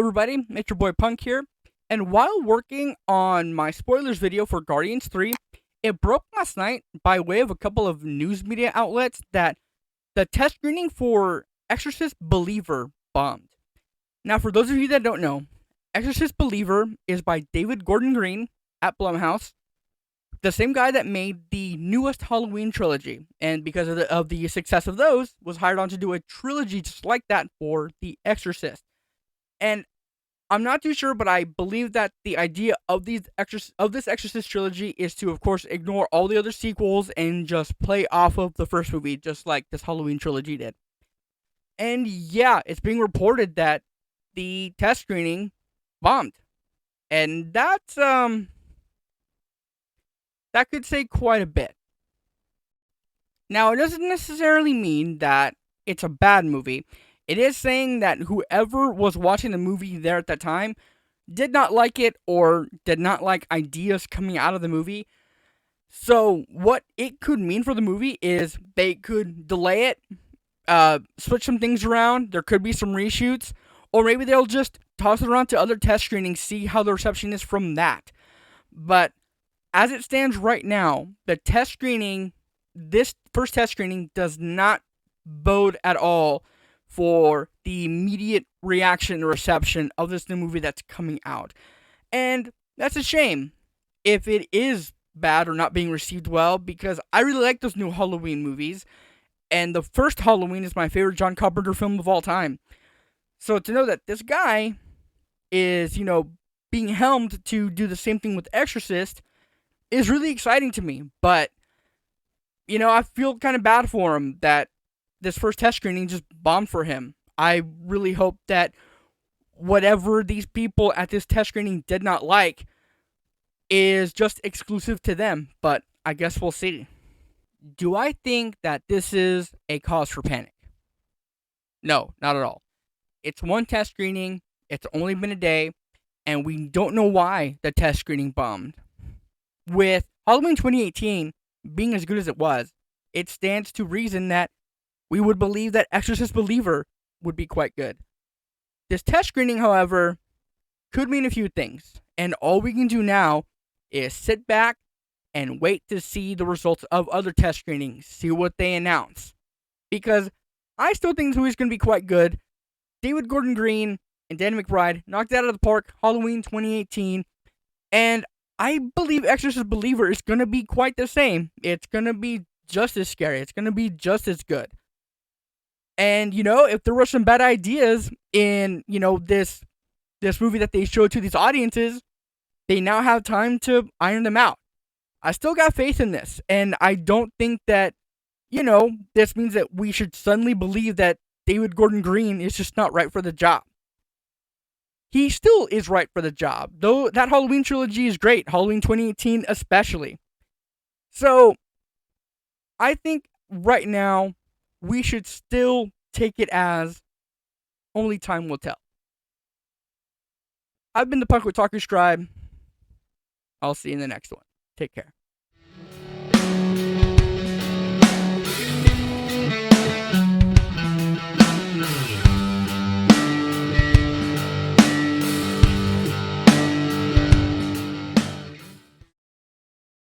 Everybody, it's your boy Punk here, and while working on my spoilers video for Guardians 3, it broke last night by way of a couple of news media outlets that the test screening for Exorcist Believer bombed. Now, for those of you that don't know, Exorcist Believer is by David Gordon Green at Blumhouse, the same guy that made the newest Halloween trilogy, and because of the success of those, was hired on to do a trilogy just like that for The Exorcist. And I'm not too sure, but I believe that the idea of this Exorcist trilogy is to, of course, ignore all the other sequels and just play off of the first movie, just like this Halloween trilogy did. And yeah, it's being reported that the test screening bombed, and that could say quite a bit. Now, it doesn't necessarily mean that it's a bad movie. It is saying that whoever was watching the movie there at that time did not like it or did not like ideas coming out of the movie. So what it could mean for the movie is they could delay it, switch some things around, there could be some reshoots, or maybe they'll just toss it around to other test screenings, see how the reception is from that. But as it stands right now, this first test screening does not bode at all for the immediate reaction and reception of this new movie that's coming out. And that's a shame if it is bad or not being received well, because I really like those new Halloween movies, and the first Halloween is my favorite John Carpenter film of all time. So to know that this guy is, being helmed to do the same thing with Exorcist is really exciting to me. But, I feel kind of bad for him that this first test screening just bombed for him. I really hope that whatever these people at this test screening did not like is just exclusive to them, but I guess we'll see. Do I think that this is a cause for panic? No, not at all. It's one test screening, it's only been a day, and we don't know why the test screening bombed. With Halloween 2018 being as good as it was, it stands to reason that we would believe that Exorcist Believer would be quite good. This test screening, however, could mean a few things, and all we can do now is sit back and wait to see the results of other test screenings, see what they announce. Because I still think this movie's going to be quite good. David Gordon Green and Danny McBride knocked it out of the park Halloween 2018, and I believe Exorcist Believer is going to be quite the same. It's going to be just as scary. It's going to be just as good. And, if there were some bad ideas in, this movie that they showed to these audiences, they now have time to iron them out. I still got faith in this, and I don't think that, this means that we should suddenly believe that David Gordon Green is just not right for the job. He still is right for the job, though that Halloween trilogy is great, Halloween 2018 especially. So, I think right now, we should still take it as only time will tell. I've been the Punk with Talker Scribe. I'll see you in the next one. Take care.